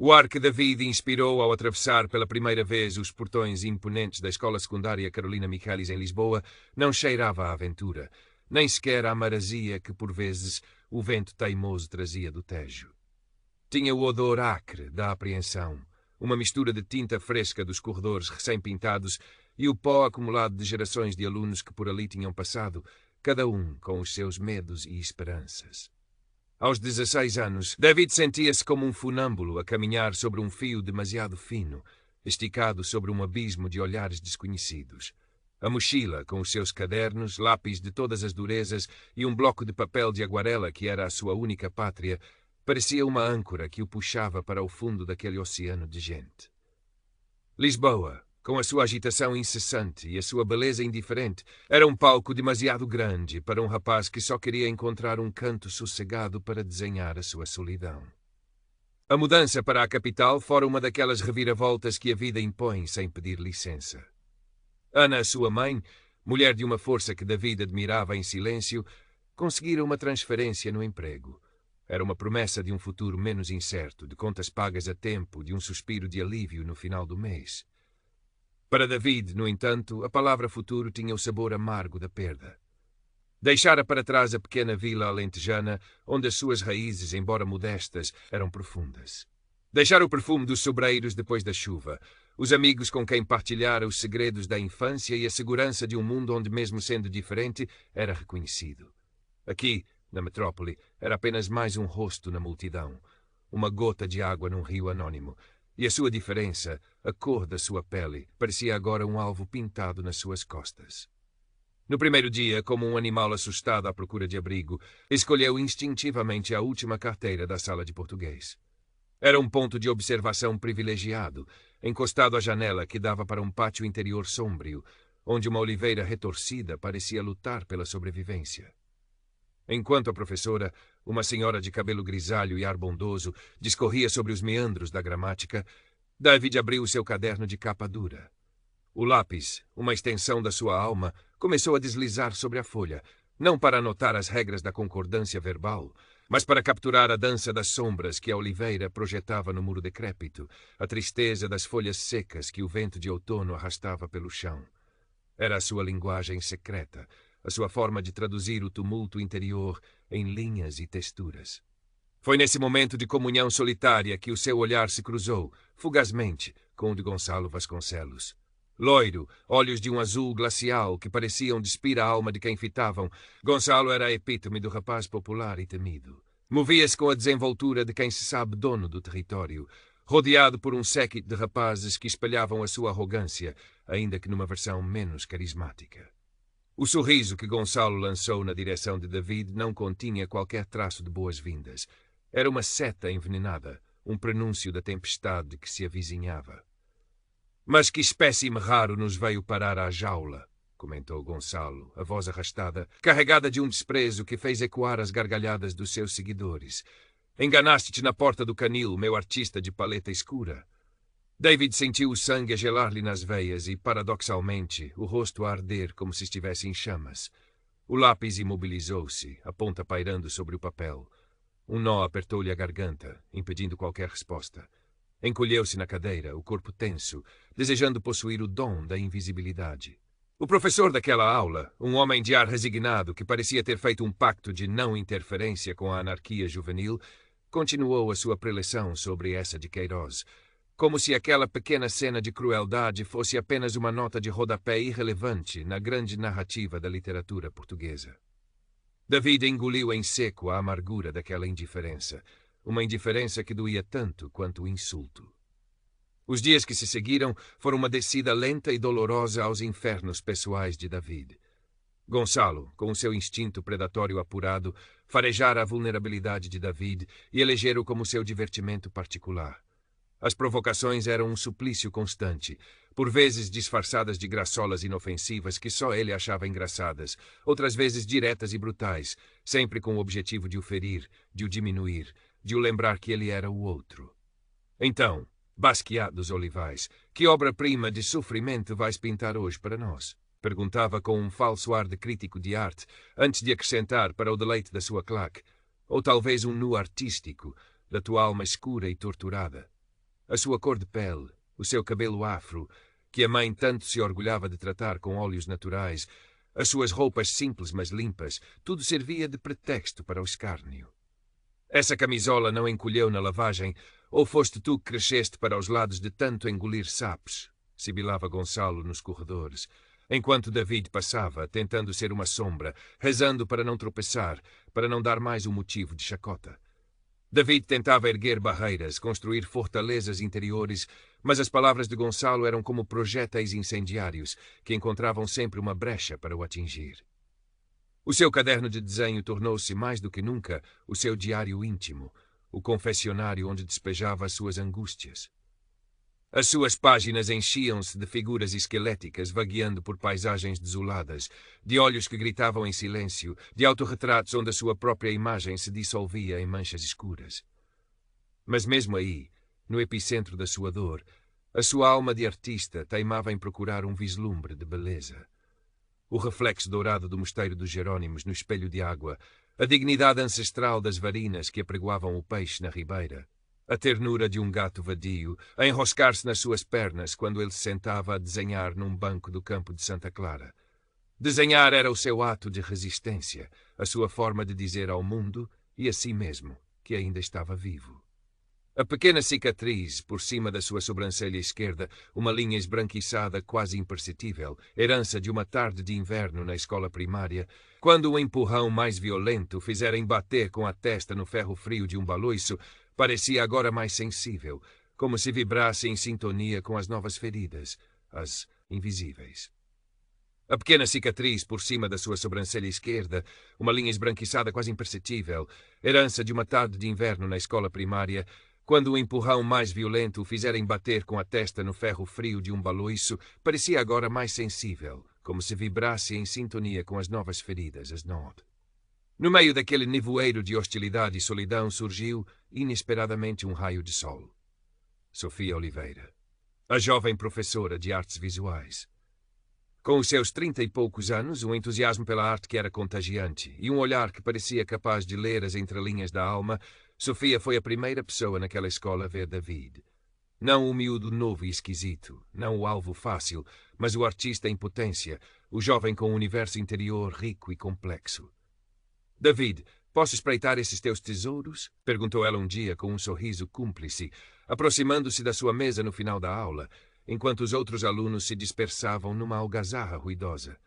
O ar que David inspirou ao atravessar pela primeira vez os portões imponentes da escola secundária Carolina Michaelis em Lisboa não cheirava à aventura, nem sequer à maresia que, por vezes, o vento teimoso trazia do Tejo. Tinha o odor acre da apreensão, uma mistura de tinta fresca dos corredores recém-pintados e o pó acumulado de gerações de alunos que por ali tinham passado, cada um com os seus medos e esperanças. Aos 16 anos, David sentia-se como um funâmbulo a caminhar sobre um fio demasiado fino, esticado sobre um abismo de olhares desconhecidos. A mochila, com os seus cadernos, lápis de todas as durezas e um bloco de papel de aguarela que era a sua única pátria, parecia uma âncora que o puxava para o fundo daquele oceano de gente. Lisboa, com a sua agitação incessante e a sua beleza indiferente, era um palco demasiado grande para um rapaz que só queria encontrar um canto sossegado para desenhar a sua solidão. A mudança para a capital fora uma daquelas reviravoltas que a vida impõe sem pedir licença. Ana, sua mãe, mulher de uma força que David admirava em silêncio, conseguira uma transferência no emprego. Era uma promessa de um futuro menos incerto, de contas pagas a tempo, de um suspiro de alívio no final do mês. Para David, no entanto, a palavra futuro tinha o sabor amargo da perda. Deixara para trás a pequena vila alentejana, onde as suas raízes, embora modestas, eram profundas. Deixara o perfume dos sobreiros depois da chuva, os amigos com quem partilhara os segredos da infância e a segurança de um mundo onde, mesmo sendo diferente, era reconhecido. Aqui, na metrópole, era apenas mais um rosto na multidão, uma gota de água num rio anônimo, e a sua diferença, a cor da sua pele, parecia agora um alvo pintado nas suas costas. No primeiro dia, como um animal assustado à procura de abrigo, escolheu instintivamente a última carteira da sala de português. Era um ponto de observação privilegiado, encostado à janela que dava para um pátio interior sômbrio, onde uma oliveira retorcida parecia lutar pela sobrevivência. Enquanto a professora, uma senhora de cabelo grisalho e ar bondoso, discorria sobre os meandros da gramática, David abriu seu caderno de capa dura. O lápis, uma extensão da sua alma, começou a deslizar sobre a folha, não para anotar as regras da concordância verbal, mas para capturar a dança das sombras que a oliveira projetava no muro decrépito, a tristeza das folhas secas que o vento de outono arrastava pelo chão. Era a sua linguagem secreta, a sua forma de traduzir o tumulto interior em linhas e texturas. Foi nesse momento de comunhão solitária que o seu olhar se cruzou, fugazmente, com o de Gonçalo Vasconcelos. Loiro, olhos de um azul glacial que pareciam despir a alma de quem fitavam, Gonçalo era a epítome do rapaz popular e temido. Movia-se com a desenvoltura de quem se sabe dono do território, rodeado por um séquito de rapazes que espalhavam a sua arrogância, ainda que numa versão menos carismática. O sorriso que Gonçalo lançou na direção de David não continha qualquer traço de boas-vindas. Era uma seta envenenada, um prenúncio da tempestade que se avizinhava. «Mas que espécime raro nos veio parar à jaula», comentou Gonçalo, a voz arrastada, carregada de um desprezo que fez ecoar as gargalhadas dos seus seguidores. «Enganaste-te na porta do canil, meu artista de paleta escura». David sentiu o sangue a gelar-lhe nas veias e, paradoxalmente, o rosto a arder como se estivesse em chamas. O lápis imobilizou-se, a ponta pairando sobre o papel. Um nó apertou-lhe a garganta, impedindo qualquer resposta. Encolheu-se na cadeira, o corpo tenso, desejando possuir o dom da invisibilidade. O professor daquela aula, um homem de ar resignado que parecia ter feito um pacto de não interferência com a anarquia juvenil, continuou a sua preleção sobre essa de Queiroz, como se aquela pequena cena de crueldade fosse apenas uma nota de rodapé irrelevante na grande narrativa da literatura portuguesa. David engoliu em seco a amargura daquela indiferença, uma indiferença que doía tanto quanto o insulto. Os dias que se seguiram foram uma descida lenta e dolorosa aos infernos pessoais de David. Gonçalo, com o seu instinto predatório apurado, farejara a vulnerabilidade de David e elegera-o como seu divertimento particular. As provocações eram um suplício constante, por vezes disfarçadas de graçolas inofensivas que só ele achava engraçadas, outras vezes diretas e brutais, sempre com o objetivo de o ferir, de o diminuir, de o lembrar que ele era o outro. Então, Basquiat dos Olivais, que obra-prima de sofrimento vais pintar hoje para nós? Perguntava com um falso ar de crítico de arte, antes de acrescentar para o deleite da sua claque, ou talvez um nu artístico, da tua alma escura e torturada. A sua cor de pele, o seu cabelo afro, que a mãe tanto se orgulhava de tratar com óleos naturais, as suas roupas simples mas limpas, tudo servia de pretexto para o escárnio. Essa camisola não encolheu na lavagem, ou foste tu que cresceste para os lados de tanto engolir sapos? Sibilava Gonçalo nos corredores, enquanto David passava, tentando ser uma sombra, rezando para não tropeçar, para não dar mais um motivo de chacota. David tentava erguer barreiras, construir fortalezas interiores, mas as palavras de Gonçalo eram como projéteis incendiários, que encontravam sempre uma brecha para o atingir. O seu caderno de desenho tornou-se mais do que nunca o seu diário íntimo, o confessionário onde despejava as suas angústias. As suas páginas enchiam-se de figuras esqueléticas vagueando por paisagens desoladas, de olhos que gritavam em silêncio, de autorretratos onde a sua própria imagem se dissolvia em manchas escuras. Mas mesmo aí, no epicentro da sua dor, a sua alma de artista teimava em procurar um vislumbre de beleza. O reflexo dourado do mosteiro dos Jerônimos no espelho de água, a dignidade ancestral das varinas que apregoavam o peixe na ribeira, a ternura de um gato vadio a enroscar-se nas suas pernas quando ele se sentava a desenhar num banco do campo de Santa Clara. Desenhar era o seu ato de resistência, a sua forma de dizer ao mundo e a si mesmo que ainda estava vivo. A pequena cicatriz por cima da sua sobrancelha esquerda, uma linha esbranquiçada quase imperceptível, herança de uma tarde de inverno na escola primária, quando o empurrão mais violento fizera bater com a testa no ferro frio de um baloiço, parecia agora mais sensível, como se vibrasse em sintonia com as novas feridas, as invisíveis. A pequena cicatriz por cima da sua sobrancelha esquerda, uma linha esbranquiçada quase imperceptível, herança de uma tarde de inverno na escola primária, quando o empurrão mais violento o fizera bater com a testa no ferro frio de um baloiço, parecia agora mais sensível, como se vibrasse em sintonia com as novas feridas, as Nod. No meio daquele nevoeiro de hostilidade e solidão surgiu, inesperadamente, um raio de sol. Sofia Oliveira, a jovem professora de artes visuais. Com os seus 30 e poucos anos, um entusiasmo pela arte que era contagiante e um olhar que parecia capaz de ler as entrelinhas da alma, Sofia foi a primeira pessoa naquela escola a ver David. Não o miúdo novo e esquisito, não o alvo fácil, mas o artista em potência, o jovem com um universo interior rico e complexo. David, posso espreitar esses teus tesouros? Perguntou ela um dia com um sorriso cúmplice, aproximando-se da sua mesa no final da aula, enquanto os outros alunos se dispersavam numa algazarra ruidosa.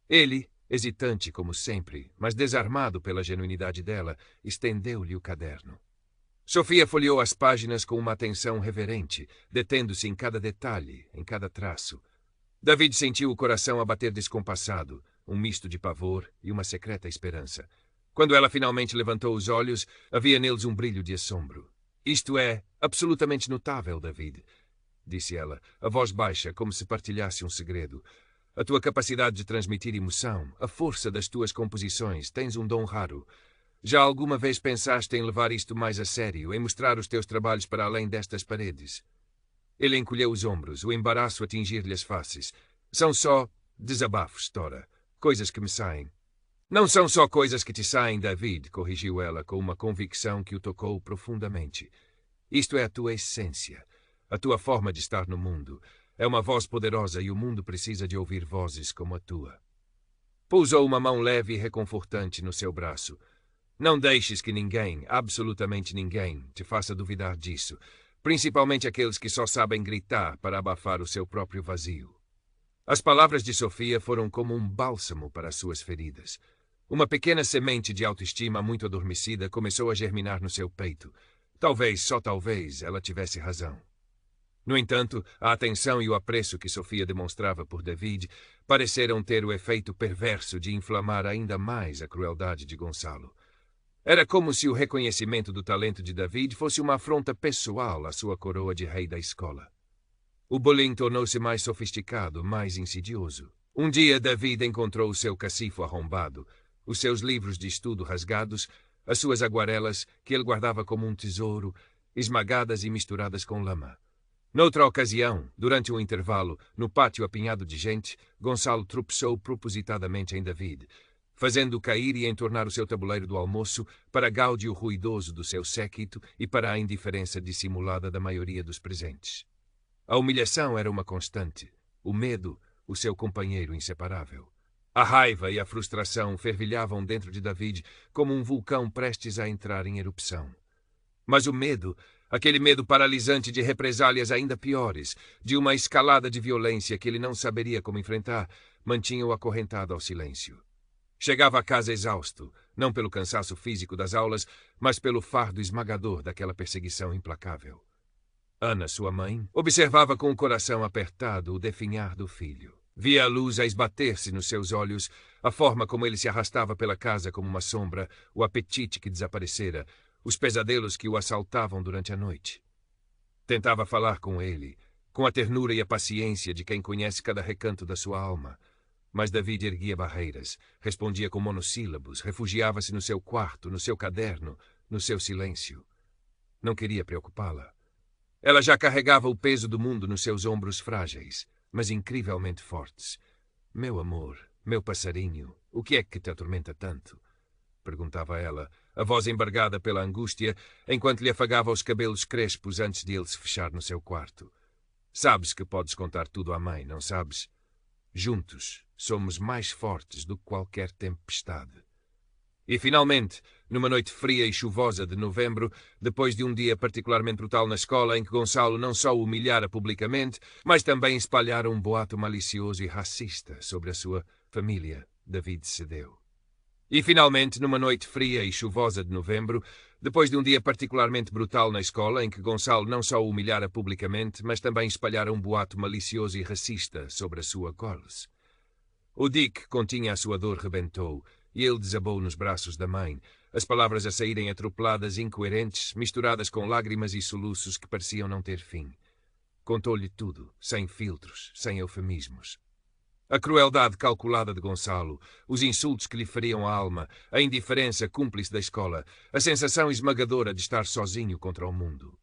Ele, hesitante como sempre, mas desarmado pela genuinidade dela, estendeu-lhe o caderno. Sofia folheou as páginas com uma atenção reverente, detendo-se em cada detalhe, em cada traço. David sentiu o coração a bater descompassado, um misto de pavor e uma secreta esperança. Quando ela finalmente levantou os olhos, havia neles um brilho de assombro. Isto é absolutamente notável, David, disse ela, a voz baixa, como se partilhasse um segredo. A tua capacidade de transmitir emoção, a força das tuas composições, tens um dom raro. Já alguma vez pensaste em levar isto mais a sério, em mostrar os teus trabalhos para além destas paredes? Ele encolheu os ombros, o embaraço a tingir-lhe as faces. São só desabafos, Tora, coisas que me saem. Não são só coisas que te saem, David, corrigiu ela com uma convicção que o tocou profundamente. Isto é a tua essência, a tua forma de estar no mundo. É uma voz poderosa e o mundo precisa de ouvir vozes como a tua. Pousou uma mão leve e reconfortante no seu braço. Não deixes que ninguém, absolutamente ninguém, te faça duvidar disso, principalmente aqueles que só sabem gritar para abafar o seu próprio vazio. As palavras de Sofia foram como um bálsamo para as suas feridas. Uma pequena semente de autoestima muito adormecida começou a germinar no seu peito. Talvez, só talvez, ela tivesse razão. No entanto, a atenção e o apreço que Sofia demonstrava por David pareceram ter o efeito perverso de inflamar ainda mais a crueldade de Gonçalo. Era como se o reconhecimento do talento de David fosse uma afronta pessoal à sua coroa de rei da escola. O bullying tornou-se mais sofisticado, mais insidioso. Um dia, David encontrou o seu cacifo arrombado, os seus livros de estudo rasgados, as suas aguarelas, que ele guardava como um tesouro, esmagadas e misturadas com lama. Noutra ocasião, durante um intervalo, no pátio apinhado de gente, Gonçalo tropeçou propositadamente em David. fazendo cair e entornar o seu tabuleiro do almoço para gáudio ruidoso do seu séquito e para a indiferença dissimulada da maioria dos presentes. A humilhação era uma constante, o medo, o seu companheiro inseparável. A raiva e a frustração fervilhavam dentro de David como um vulcão prestes a entrar em erupção. Mas o medo, aquele medo paralisante de represálias ainda piores, de uma escalada de violência que ele não saberia como enfrentar, mantinha-o acorrentado ao silêncio. Chegava a casa exausto, não pelo cansaço físico das aulas, mas pelo fardo esmagador daquela perseguição implacável. Ana, sua mãe, observava com o coração apertado o definhar do filho. Via a luz a esbater-se nos seus olhos, a forma como ele se arrastava pela casa como uma sombra, o apetite que desaparecera, os pesadelos que o assaltavam durante a noite. Tentava falar com ele, com a ternura e a paciência de quem conhece cada recanto da sua alma. Mas David erguia barreiras, respondia com monossílabos, refugiava-se no seu quarto, no seu caderno, no seu silêncio. Não queria preocupá-la. Ela já carregava o peso do mundo nos seus ombros frágeis, mas incrivelmente fortes. Meu amor, meu passarinho, o que é que te atormenta tanto? Perguntava ela, a voz embargada pela angústia, enquanto lhe afagava os cabelos crespos antes de ele se fechar no seu quarto. Sabes que podes contar tudo à mãe, não sabes? Juntos somos mais fortes do que qualquer tempestade. E, finalmente, numa noite fria e chuvosa de novembro, depois de um dia particularmente brutal na escola em que Gonçalo não só o humilhara publicamente, mas também espalhara um boato malicioso e racista sobre a sua família, David cedeu. E, finalmente, numa noite fria e chuvosa de novembro, depois de um dia particularmente brutal na escola em que Gonçalo não só o humilhara publicamente, mas também espalhara um boato malicioso e racista sobre a sua Goles. O Dick continha a sua dor rebentou, e ele desabou nos braços da mãe, as palavras a saírem atropeladas, incoerentes, misturadas com lágrimas e soluços que pareciam não ter fim. Contou-lhe tudo, sem filtros, sem eufemismos. A crueldade calculada de Gonçalo, os insultos que lhe feriam a alma, a indiferença cúmplice da escola, a sensação esmagadora de estar sozinho contra o mundo.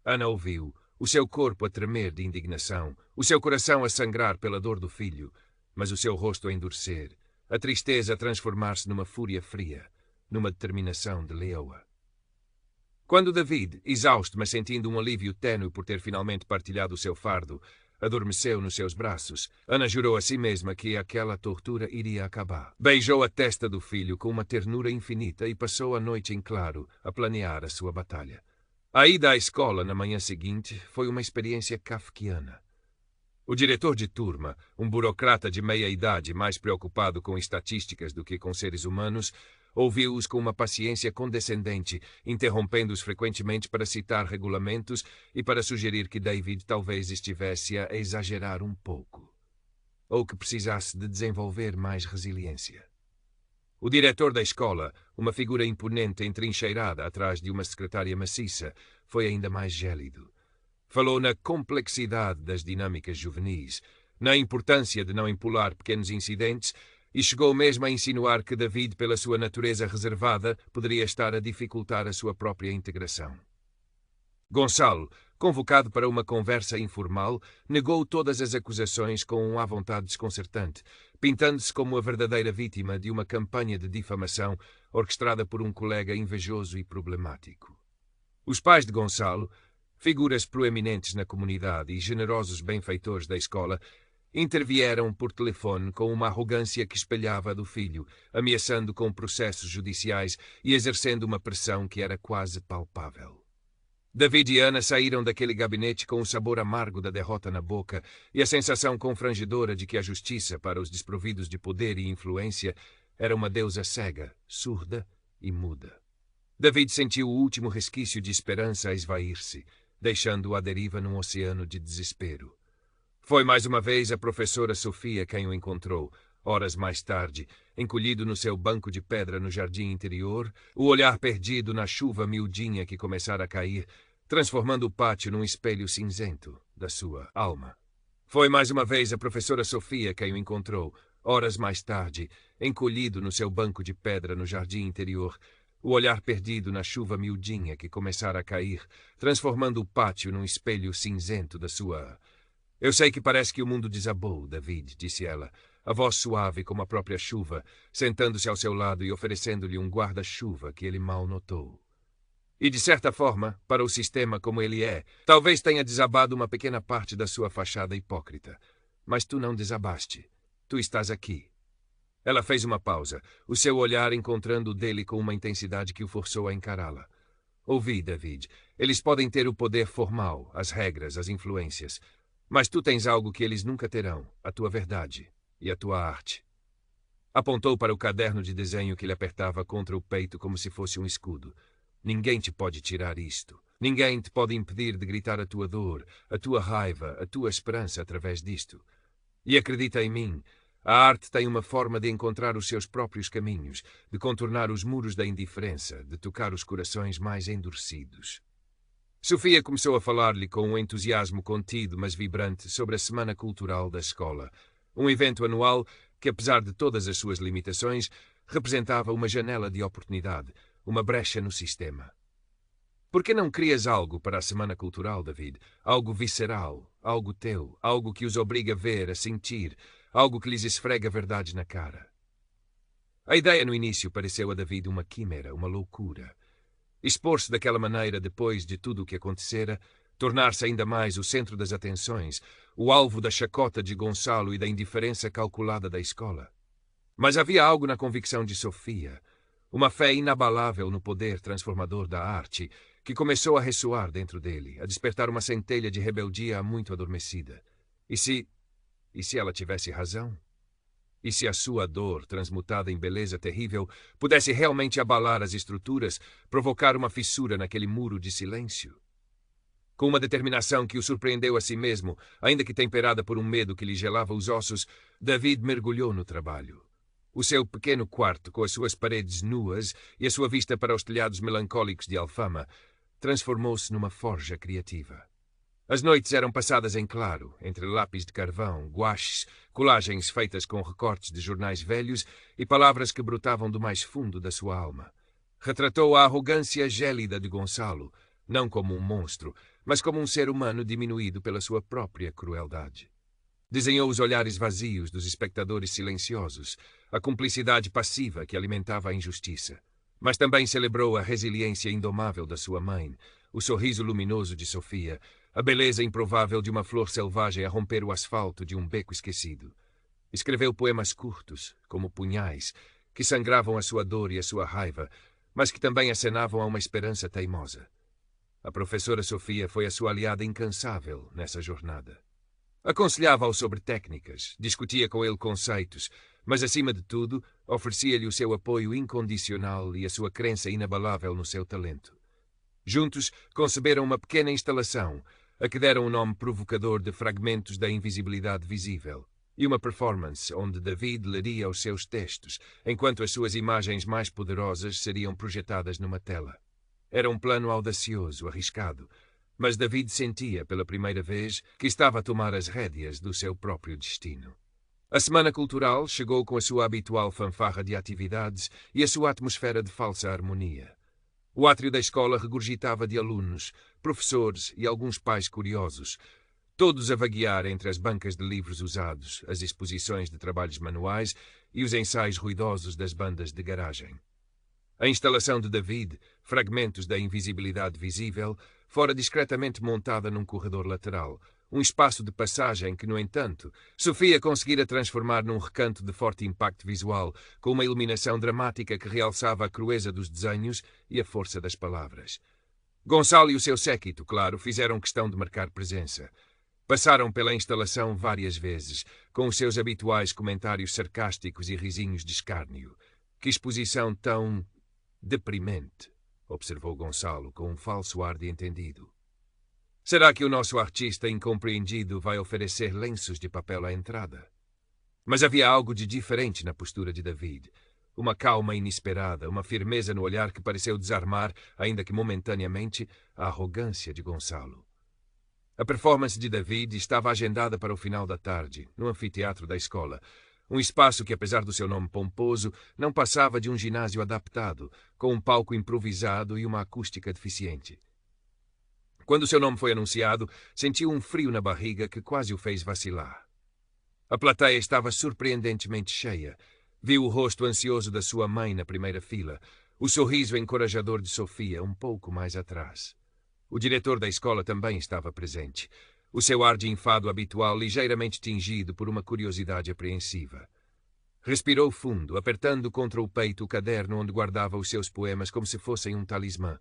Ana ouviu, o seu corpo a tremer de indignação, o seu coração a sangrar pela dor do filho, mas o seu rosto a endurecer, a tristeza a transformar-se numa fúria fria, numa determinação de leoa. Quando David, exausto, mas sentindo um alívio ténue por ter finalmente partilhado o seu fardo, adormeceu nos seus braços, Ana jurou a si mesma que aquela tortura iria acabar. Beijou a testa do filho com uma ternura infinita e passou a noite em claro a planear a sua batalha. A ida à escola na manhã seguinte foi uma experiência kafkiana. O diretor de turma, um burocrata de meia-idade mais preocupado com estatísticas do que com seres humanos, ouviu-os com uma paciência condescendente, interrompendo-os frequentemente para citar regulamentos e para sugerir que David talvez estivesse a exagerar um pouco, ou que precisasse de desenvolver mais resiliência. O diretor da escola, uma figura imponente entrincheirada atrás de uma secretária maciça, foi ainda mais gélido. Falou na complexidade das dinâmicas juvenis, na importância de não empolar pequenos incidentes e chegou mesmo a insinuar que David, pela sua natureza reservada, poderia estar a dificultar a sua própria integração. Gonçalo, convocado para uma conversa informal, negou todas as acusações com um à vontade desconcertante, pintando-se como a verdadeira vítima de uma campanha de difamação orquestrada por um colega invejoso e problemático. Os pais de Gonçalo, figuras proeminentes na comunidade e generosos benfeitores da escola, intervieram por telefone com uma arrogância que espelhava a do filho, ameaçando com processos judiciais e exercendo uma pressão que era quase palpável. David e Ana saíram daquele gabinete com o sabor amargo da derrota na boca e a sensação confrangedora de que a justiça, para os desprovidos de poder e influência, era uma deusa cega, surda e muda. David sentiu o último resquício de esperança a esvair-se, deixando-o à deriva num oceano de desespero. Foi mais uma vez a professora Sofia quem o encontrou, horas mais tarde, encolhido no seu banco de pedra no jardim interior, o olhar perdido na chuva miudinha que começara a cair, transformando o pátio num espelho cinzento da sua alma. Foi mais uma vez a professora Sofia quem o encontrou, horas mais tarde, encolhido no seu banco de pedra no jardim interior, o olhar perdido na chuva miudinha que começara a cair, transformando o pátio num espelho cinzento da sua... Eu sei que parece que o mundo desabou, David, disse ela, a voz suave como a própria chuva, sentando-se ao seu lado e oferecendo-lhe um guarda-chuva que ele mal notou. E, de certa forma, para o sistema como ele é, talvez tenha desabado uma pequena parte da sua fachada hipócrita. Mas tu não desabaste. Tu estás aqui. Ela fez uma pausa, o seu olhar encontrando o dele com uma intensidade que o forçou a encará-la. Ouvi, David. Eles podem ter o poder formal, as regras, as influências. Mas tu tens algo que eles nunca terão, a tua verdade e a tua arte. Apontou para o caderno de desenho que lhe apertava contra o peito como se fosse um escudo. Ninguém te pode tirar isto. Ninguém te pode impedir de gritar a tua dor, a tua raiva, a tua esperança através disto. E acredita em mim, a arte tem uma forma de encontrar os seus próprios caminhos, de contornar os muros da indiferença, de tocar os corações mais endurecidos. Sofia começou a falar-lhe com um entusiasmo contido, mas vibrante, sobre a Semana Cultural da escola, um evento anual que, apesar de todas as suas limitações, representava uma janela de oportunidade, uma brecha no sistema. Por que não crias algo para a Semana Cultural, David? Algo visceral, algo teu, algo que os obriga a ver, a sentir, algo que lhes esfrega verdades na cara. A ideia no início pareceu a David uma quimera, uma loucura. Expor-se daquela maneira depois de tudo o que acontecera, tornar-se ainda mais o centro das atenções, o alvo da chacota de Gonçalo e da indiferença calculada da escola. Mas havia algo na convicção de Sofia, uma fé inabalável no poder transformador da arte, que começou a ressoar dentro dele, a despertar uma centelha de rebeldia há muito adormecida. E se ela tivesse razão? E se a sua dor, transmutada em beleza terrível, pudesse realmente abalar as estruturas, provocar uma fissura naquele muro de silêncio? Com uma determinação que o surpreendeu a si mesmo, ainda que temperada por um medo que lhe gelava os ossos, David mergulhou no trabalho. O seu pequeno quarto, com as suas paredes nuas e a sua vista para os telhados melancólicos de Alfama, transformou-se numa forja criativa. As noites eram passadas em claro, entre lápis de carvão, guaches, colagens feitas com recortes de jornais velhos e palavras que brotavam do mais fundo da sua alma. Retratou a arrogância gélida de Gonçalo, não como um monstro, mas como um ser humano diminuído pela sua própria crueldade. Desenhou os olhares vazios dos espectadores silenciosos, a cumplicidade passiva que alimentava a injustiça. Mas também celebrou a resiliência indomável da sua mãe, o sorriso luminoso de Sofia, a beleza improvável de uma flor selvagem a romper o asfalto de um beco esquecido. Escreveu poemas curtos, como punhais, que sangravam a sua dor e a sua raiva, mas que também acenavam a uma esperança teimosa. A professora Sofia foi a sua aliada incansável nessa jornada. Aconselhava-o sobre técnicas, discutia com ele conceitos, mas, acima de tudo, oferecia-lhe o seu apoio incondicional e a sua crença inabalável no seu talento. Juntos, conceberam uma pequena instalação, a que deram o nome provocador de Fragmentos da Invisibilidade Visível, e uma performance onde David leria os seus textos, enquanto as suas imagens mais poderosas seriam projetadas numa tela. Era um plano audacioso, arriscado, mas David sentia, pela primeira vez, que estava a tomar as rédeas do seu próprio destino. A Semana Cultural chegou com a sua habitual fanfarra de atividades e a sua atmosfera de falsa harmonia. O átrio da escola regurgitava de alunos, professores e alguns pais curiosos, todos a vaguear entre as bancas de livros usados, as exposições de trabalhos manuais e os ensaios ruidosos das bandas de garagem. A instalação de David, Fragmentos da Invisibilidade Visível, fora discretamente montada num corredor lateral, um espaço de passagem que, no entanto, Sofia conseguira transformar num recanto de forte impacto visual, com uma iluminação dramática que realçava a crueza dos desenhos e a força das palavras. Gonçalo e o seu séquito, claro, fizeram questão de marcar presença. Passaram pela instalação várias vezes, com os seus habituais comentários sarcásticos e risinhos de escárnio. Que exposição tão deprimente, observou Gonçalo com um falso ar de entendido. Será que o nosso artista incompreendido vai oferecer lenços de papel à entrada? Mas havia algo de diferente na postura de David. Uma calma inesperada, uma firmeza no olhar que pareceu desarmar, ainda que momentaneamente, a arrogância de Gonçalo. A performance de David estava agendada para o final da tarde, no anfiteatro da escola, um espaço que, apesar do seu nome pomposo, não passava de um ginásio adaptado, com um palco improvisado e uma acústica deficiente. Quando seu nome foi anunciado, sentiu um frio na barriga que quase o fez vacilar. A plateia estava surpreendentemente cheia. Viu o rosto ansioso da sua mãe na primeira fila, o sorriso encorajador de Sofia um pouco mais atrás. O diretor da escola também estava presente, o seu ar de enfado habitual ligeiramente tingido por uma curiosidade apreensiva. Respirou fundo, apertando contra o peito o caderno onde guardava os seus poemas como se fossem um talismã.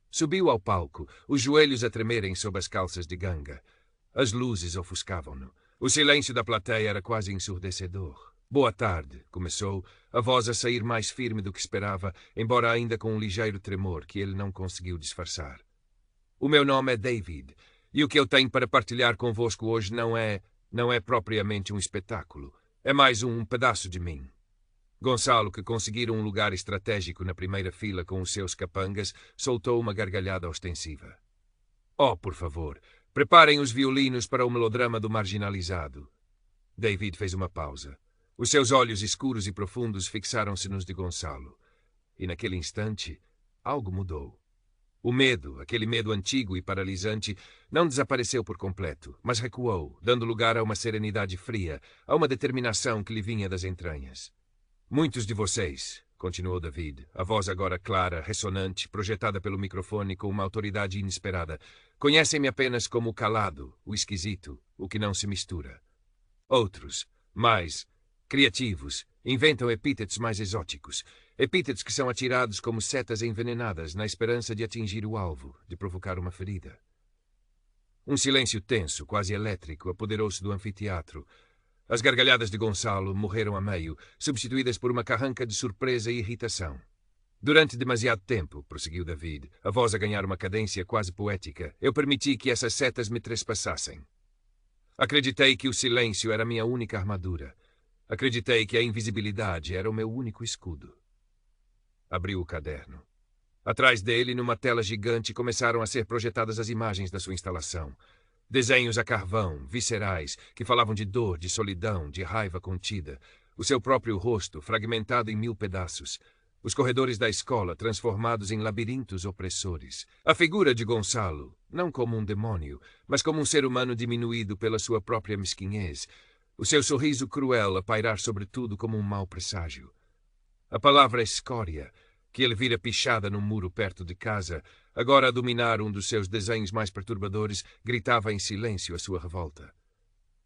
Subiu ao palco, os joelhos a tremerem sob as calças de ganga. As luzes ofuscavam-no. O silêncio da plateia era quase ensurdecedor. Boa tarde, começou, a voz a sair mais firme do que esperava, embora ainda com um ligeiro tremor que ele não conseguiu disfarçar. O meu nome é David, e o que eu tenho para partilhar convosco hoje não é propriamente um espetáculo. É mais um pedaço de mim. Gonçalo, que conseguira um lugar estratégico na primeira fila com os seus capangas, soltou uma gargalhada ostensiva. Oh, por favor, preparem os violinos para o melodrama do marginalizado. David fez uma pausa. Os seus olhos escuros e profundos fixaram-se nos de Gonçalo. E naquele instante, algo mudou. O medo, aquele medo antigo e paralisante, não desapareceu por completo, mas recuou, dando lugar a uma serenidade fria, a uma determinação que lhe vinha das entranhas. Muitos de vocês, continuou David, a voz agora clara, ressonante, projetada pelo microfone com uma autoridade inesperada, conhecem-me apenas como o calado, o esquisito, o que não se mistura. Outros, mais criativos, inventam epítetos mais exóticos, epítetos que são atirados como setas envenenadas na esperança de atingir o alvo, de provocar uma ferida. Um silêncio tenso, quase elétrico, apoderou-se do anfiteatro. As gargalhadas de Gonçalo morreram a meio, substituídas por uma carranca de surpresa e irritação. Durante demasiado tempo, prosseguiu David, a voz a ganhar uma cadência quase poética, eu permiti que essas setas me trespassassem. Acreditei que o silêncio era minha única armadura. Acreditei que a invisibilidade era o meu único escudo. Abriu o caderno. Atrás dele, numa tela gigante, começaram a ser projetadas as imagens da sua instalação. Desenhos a carvão, viscerais, que falavam de dor, de solidão, de raiva contida. O seu próprio rosto, fragmentado em 1000 pedaços. Os corredores da escola, transformados em labirintos opressores. A figura de Gonçalo, não como um demônio, mas como um ser humano diminuído pela sua própria mesquinhez. O seu sorriso cruel a pairar sobre tudo como um mau presságio. A palavra escória, que ele vira pichada num muro perto de casa, agora a dominar um dos seus desenhos mais perturbadores, gritava em silêncio a sua revolta.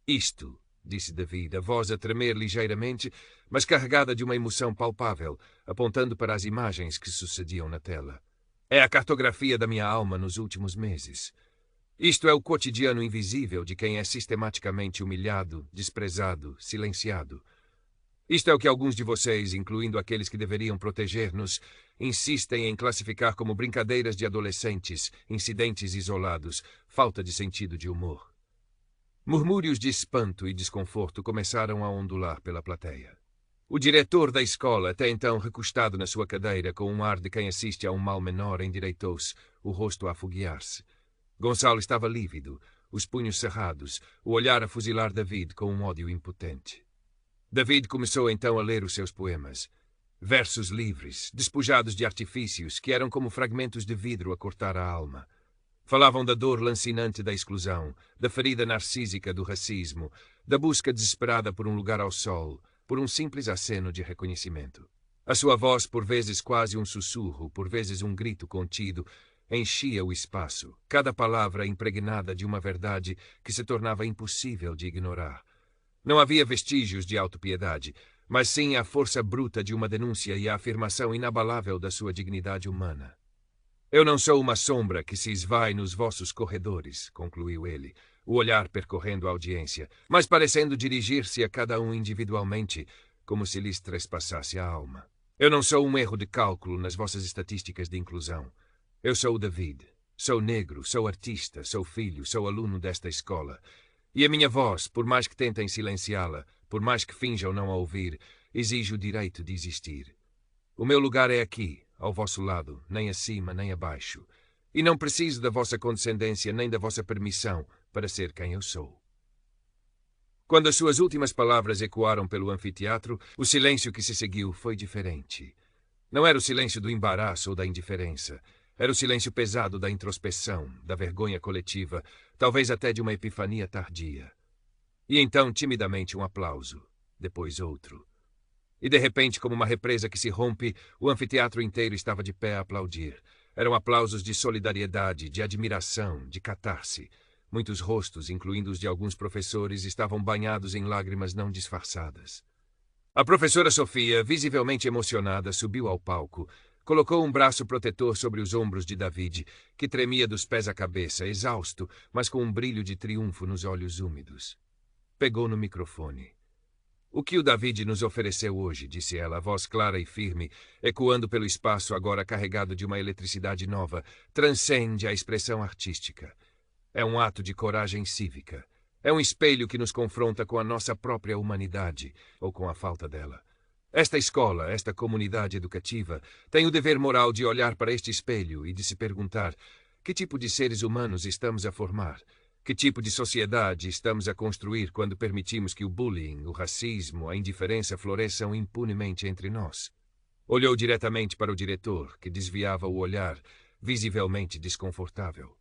Isto, disse David, a voz a tremer ligeiramente, mas carregada de uma emoção palpável, apontando para as imagens que sucediam na tela. É a cartografia da minha alma nos últimos meses. Isto é o cotidiano invisível de quem é sistematicamente humilhado, desprezado, silenciado. Isto é o que alguns de vocês, incluindo aqueles que deveriam proteger-nos, insistem em classificar como brincadeiras de adolescentes, incidentes isolados, falta de sentido de humor. Murmúrios de espanto e desconforto começaram a ondular pela plateia. O diretor da escola, até então recostado na sua cadeira com um ar de quem assiste a um mal menor, endireitou-se, o rosto a afoguear-se. Gonçalo estava lívido, os punhos cerrados, o olhar a fuzilar David com um ódio impotente. David começou então a ler os seus poemas. Versos livres, despojados de artifícios, que eram como fragmentos de vidro a cortar a alma. Falavam da dor lancinante da exclusão, da ferida narcísica do racismo, da busca desesperada por um lugar ao sol, por um simples aceno de reconhecimento. A sua voz, por vezes quase um sussurro, por vezes um grito contido, enchia o espaço, cada palavra impregnada de uma verdade que se tornava impossível de ignorar. Não havia vestígios de autopiedade, mas sim a força bruta de uma denúncia e a afirmação inabalável da sua dignidade humana. Eu não sou uma sombra que se esvai nos vossos corredores, concluiu ele, o olhar percorrendo a audiência, mas parecendo dirigir-se a cada um individualmente, como se lhes trespassasse a alma. Eu não sou um erro de cálculo nas vossas estatísticas de inclusão. Eu sou o David. Sou negro, sou artista, sou filho, sou aluno desta escola. E a minha voz, por mais que tentem silenciá-la, por mais que finjam não a ouvir, exige o direito de existir. O meu lugar é aqui, ao vosso lado, nem acima, nem abaixo. E não preciso da vossa condescendência nem da vossa permissão para ser quem eu sou. Quando as suas últimas palavras ecoaram pelo anfiteatro, o silêncio que se seguiu foi diferente. Não era o silêncio do embaraço ou da indiferença. Era o silêncio pesado da introspeção, da vergonha coletiva, talvez até de uma epifania tardia. E então, timidamente, um aplauso. Depois outro. E, de repente, como uma represa que se rompe, o anfiteatro inteiro estava de pé a aplaudir. Eram aplausos de solidariedade, de admiração, de catarse. Muitos rostos, incluindo os de alguns professores, estavam banhados em lágrimas não disfarçadas. A professora Sofia, visivelmente emocionada, subiu ao palco. Colocou um braço protetor sobre os ombros de David, que tremia dos pés à cabeça, exausto, mas com um brilho de triunfo nos olhos úmidos. Pegou no microfone. "O que o David nos ofereceu hoje", disse ela, a voz clara e firme, ecoando pelo espaço agora carregado de uma eletricidade nova, transcende a expressão artística. É um ato de coragem cívica. É um espelho que nos confronta com a nossa própria humanidade, ou com a falta dela. Esta escola, esta comunidade educativa, tem o dever moral de olhar para este espelho e de se perguntar: que tipo de seres humanos estamos a formar? Que tipo de sociedade estamos a construir quando permitimos que o bullying, o racismo, a indiferença floresçam impunemente entre nós? Olhou diretamente para o diretor, que desviava o olhar, visivelmente desconfortável.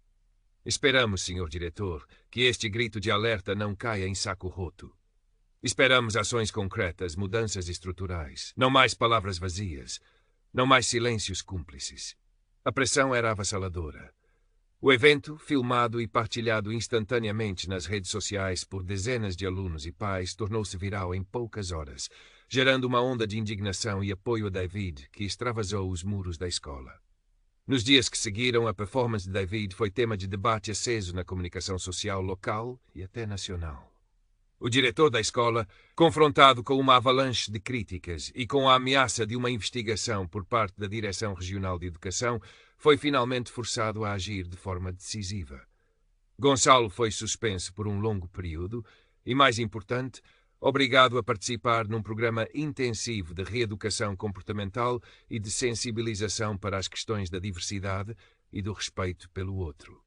Esperamos, senhor diretor, que este grito de alerta não caia em saco roto. Esperamos ações concretas, mudanças estruturais, não mais palavras vazias, não mais silêncios cúmplices. A pressão era avassaladora. O evento, filmado e partilhado instantaneamente nas redes sociais por dezenas de alunos e pais, tornou-se viral em poucas horas, gerando uma onda de indignação e apoio a David, que extravasou os muros da escola. Nos dias que seguiram, a performance de David foi tema de debate aceso na comunicação social local e até nacional. O diretor da escola, confrontado com uma avalanche de críticas e com a ameaça de uma investigação por parte da Direção Regional de Educação, foi finalmente forçado a agir de forma decisiva. Gonçalo foi suspenso por um longo período e, mais importante, obrigado a participar num programa intensivo de reeducação comportamental e de sensibilização para as questões da diversidade e do respeito pelo outro.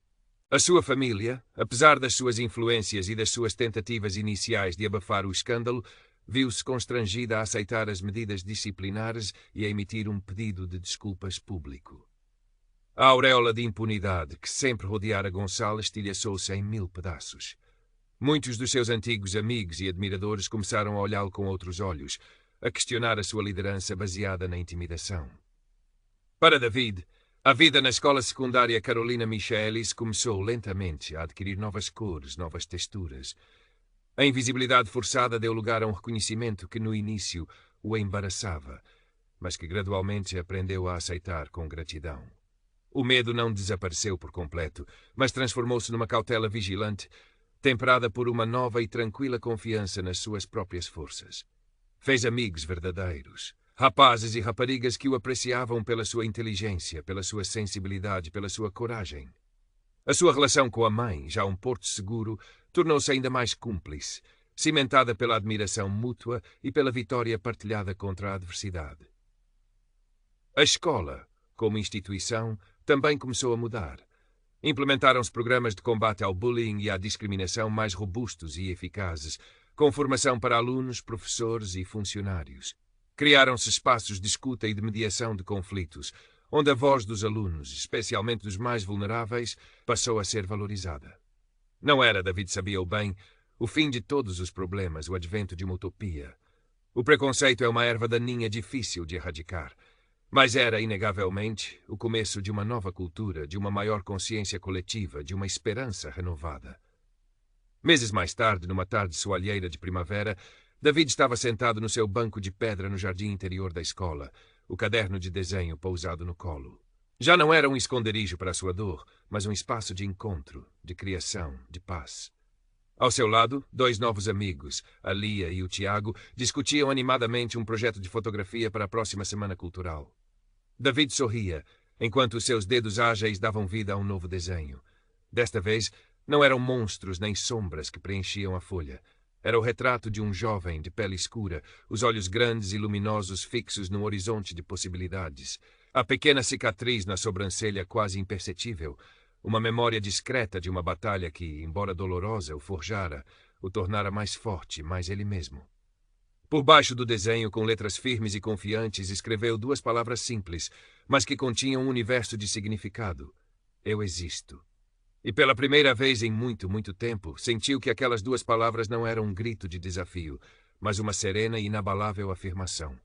A sua família, apesar das suas influências e das suas tentativas iniciais de abafar o escândalo, viu-se constrangida a aceitar as medidas disciplinares e a emitir um pedido de desculpas público. A auréola de impunidade que sempre rodeara Gonçalo estilhaçou-se em 1000 pedaços. Muitos dos seus antigos amigos e admiradores começaram a olhá-lo com outros olhos, a questionar a sua liderança baseada na intimidação. Para David, a vida na escola secundária Carolina Michaelis começou lentamente a adquirir novas cores, novas texturas. A invisibilidade forçada deu lugar a um reconhecimento que no início o embaraçava, mas que gradualmente aprendeu a aceitar com gratidão. O medo não desapareceu por completo, mas transformou-se numa cautela vigilante, temperada por uma nova e tranquila confiança nas suas próprias forças. Fez amigos verdadeiros, rapazes e raparigas que o apreciavam pela sua inteligência, pela sua sensibilidade, pela sua coragem. A sua relação com a mãe, já um porto seguro, tornou-se ainda mais cúmplice, cimentada pela admiração mútua e pela vitória partilhada contra a adversidade. A escola, como instituição, também começou a mudar. Implementaram-se programas de combate ao bullying e à discriminação mais robustos e eficazes, com formação para alunos, professores e funcionários. Criaram-se espaços de escuta e de mediação de conflitos, onde a voz dos alunos, especialmente dos mais vulneráveis, passou a ser valorizada. Não era, David sabia-o bem, o fim de todos os problemas, o advento de uma utopia. O preconceito é uma erva daninha difícil de erradicar, mas era, inegavelmente, o começo de uma nova cultura, de uma maior consciência coletiva, de uma esperança renovada. Meses mais tarde, numa tarde soalheira de primavera, David estava sentado no seu banco de pedra no jardim interior da escola, o caderno de desenho pousado no colo. Já não era um esconderijo para a sua dor, mas um espaço de encontro, de criação, de paz. Ao seu lado, 2 novos amigos, a Lia e o Tiago, discutiam animadamente um projeto de fotografia para a próxima Semana Cultural. David sorria, enquanto os seus dedos ágeis davam vida a um novo desenho. Desta vez, não eram monstros nem sombras que preenchiam a folha. Era o retrato de um jovem de pele escura, os olhos grandes e luminosos fixos num horizonte de possibilidades. A pequena cicatriz na sobrancelha quase imperceptível, uma memória discreta de uma batalha que, embora dolorosa, o forjara, o tornara mais forte, mais ele mesmo. Por baixo do desenho, com letras firmes e confiantes, escreveu 2 palavras simples, mas que continham um universo de significado. Eu existo. E pela primeira vez em muito, muito tempo, sentiu que aquelas duas palavras não eram um grito de desafio, mas uma serena e inabalável afirmação.